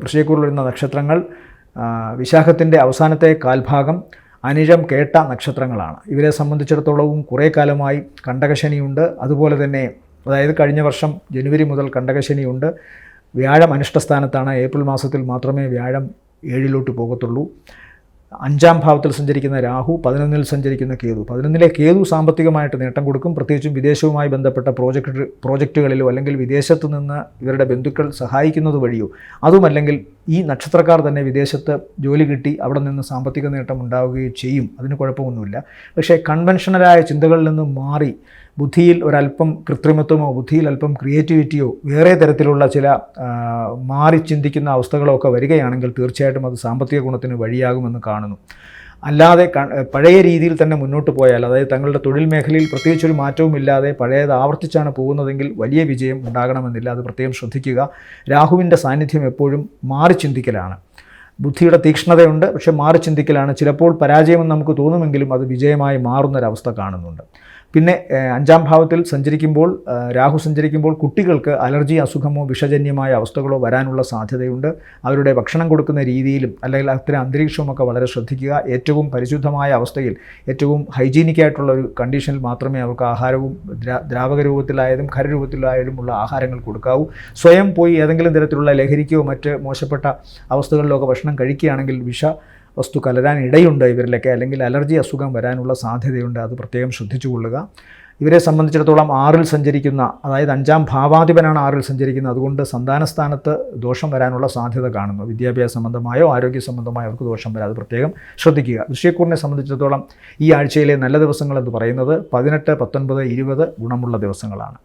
വൃശ്ചികക്കൂറിൽ വരുന്ന നക്ഷത്രങ്ങൾ വിശാഖത്തിൻ്റെ അവസാനത്തെ കാൽഭാഗം, അനിഴം, കേട്ട നക്ഷത്രങ്ങളാണ്. ഇവരെ സംബന്ധിച്ചിടത്തോളവും കുറേ കാലമായി കണ്ടകശനിയുണ്ട്. അതുപോലെ തന്നെ അതായത് കഴിഞ്ഞ വർഷം ജനുവരി മുതൽ കണ്ടകശനിയുണ്ട്. വ്യാഴം അനിഷ്ടസ്ഥാനത്താണ്. ഏപ്രിൽ മാസത്തിൽ മാത്രമേ വ്യാഴം 7 പോകത്തുള്ളൂ. 5-ാം ഭാവത്തിൽ സഞ്ചരിക്കുന്ന രാഹു, 11-ൽ സഞ്ചരിക്കുന്ന കേതു. 11-ലെ കേതു സാമ്പത്തികമായിട്ട് നേട്ടം കൊടുക്കും. പ്രത്യേകിച്ചും വിദേശവുമായി ബന്ധപ്പെട്ട പ്രോജക്റ്റുകളിലോ അല്ലെങ്കിൽ വിദേശത്ത് നിന്ന് ഇവരുടെ ബന്ധുക്കൾ സഹായിക്കുന്നത് വഴിയോ, അതുമല്ലെങ്കിൽ ഈ നക്ഷത്രക്കാർ തന്നെ വിദേശത്ത് ജോലി കിട്ടി അവിടെ നിന്ന് സാമ്പത്തിക നേട്ടം ഉണ്ടാവുകയും ചെയ്യും. അതിന് കുഴപ്പമൊന്നുമില്ല. പക്ഷേ കൺവെൻഷനലായ ചിന്തകളിൽ നിന്ന് മാറി ബുദ്ധിയിൽ ഒരല്പം കൃത്രിമത്വമോ ബുദ്ധിയിൽ അല്പം ക്രിയേറ്റിവിറ്റിയോ വേറെ തരത്തിലുള്ള ചില മാറി ചിന്തിക്കുന്ന അവസ്ഥകളോ ഒക്കെ വരികയാണെങ്കിൽ തീർച്ചയായിട്ടും അത് സാമ്പത്തിക ഗുണത്തിന് വഴിയാകുമെന്ന് കാണുന്നു. അല്ലാതെ പഴയ രീതിയിൽ തന്നെ മുന്നോട്ട് പോയാൽ, അതായത് തങ്ങളുടെ തൊഴിൽ മേഖലയിൽ പ്രത്യേകിച്ചൊരു മാറ്റവും ഇല്ലാതെ പഴയത് ആവർത്തിച്ചാണ് പോകുന്നതെങ്കിൽ വലിയ വിജയം ഉണ്ടാകണമെന്നില്ല. അത് പ്രത്യേകം ശ്രദ്ധിക്കുക. രാഹുവിൻ്റെ സാന്നിധ്യം എപ്പോഴും മാറി ചിന്തിക്കലാണ്. ബുദ്ധിയുടെ തീക്ഷ്ണതയുണ്ട്, പക്ഷേ മാറി ചിന്തിക്കലാണ്. ചിലപ്പോൾ പരാജയമെന്ന് നമുക്ക് തോന്നുമെങ്കിലും അത് വിജയമായി മാറുന്നൊരവസ്ഥ കാണുന്നുണ്ട്. പിന്നെ 5-ാം ഭാവത്തിൽ സഞ്ചരിക്കുമ്പോൾ രാഹു സഞ്ചരിക്കുമ്പോൾ കുട്ടികൾക്ക് അലർജി, അസുഖമോ വിഷജന്യമായ അവസ്ഥകളോ വരാനുള്ള സാധ്യതയുണ്ട്. അവരുടെ ഭക്ഷണം കൊടുക്കുന്ന രീതിയിലും അല്ലെങ്കിൽ അത്തരം അന്തരീക്ഷവുമൊക്കെ വളരെ ശ്രദ്ധിക്കുക. ഏറ്റവും പരിശുദ്ധമായ അവസ്ഥയിൽ, ഏറ്റവും ഹൈജീനിക്കായിട്ടുള്ള ഒരു കണ്ടീഷനിൽ മാത്രമേ അവർക്ക് ആഹാരവും ദ്രാവക രൂപത്തിലായാലും ഖരരൂപത്തിലായാലുമുള്ള ആഹാരങ്ങൾ കൊടുക്കാവൂ. സ്വയം പോയി ഏതെങ്കിലും തരത്തിലുള്ള ലഹരിക്കോ മറ്റ് മോശപ്പെട്ട അവസ്ഥകളിലൊക്കെ ഭക്ഷണം കഴിക്കുകയാണെങ്കിൽ വസ്തു കലരാൻ ഇടയുണ്ട് ഇവരിലൊക്കെ, അല്ലെങ്കിൽ അലർജി അസുഖം വരാനുള്ള സാധ്യതയുണ്ട്. അത് പ്രത്യേകം ശ്രദ്ധിച്ചുകൊള്ളുക. ഇവരെ സംബന്ധിച്ചിടത്തോളം 6-ൽ സഞ്ചരിക്കുന്ന, അതായത് 5-ാം ഭാവാധിപനാണ് 6-ൽ സഞ്ചരിക്കുന്നത്. അതുകൊണ്ട് സന്താനസ്ഥാനത്ത് ദോഷം വരാനുള്ള സാധ്യത കാണുന്നു. വിദ്യാഭ്യാസ സംബന്ധമായോ ആരോഗ്യ സംബന്ധമായോ അവർക്ക് ദോഷം വരാതെ പ്രത്യേകം ശ്രദ്ധിക്കുക. വൃശ്ചികക്കൂറിനെ സംബന്ധിച്ചിടത്തോളം ഈ ആഴ്ചയിലെ നല്ല ദിവസങ്ങളെന്ന് പറയുന്നത് 18, 19, 20 ഗുണമുള്ള ദിവസങ്ങളാണ്.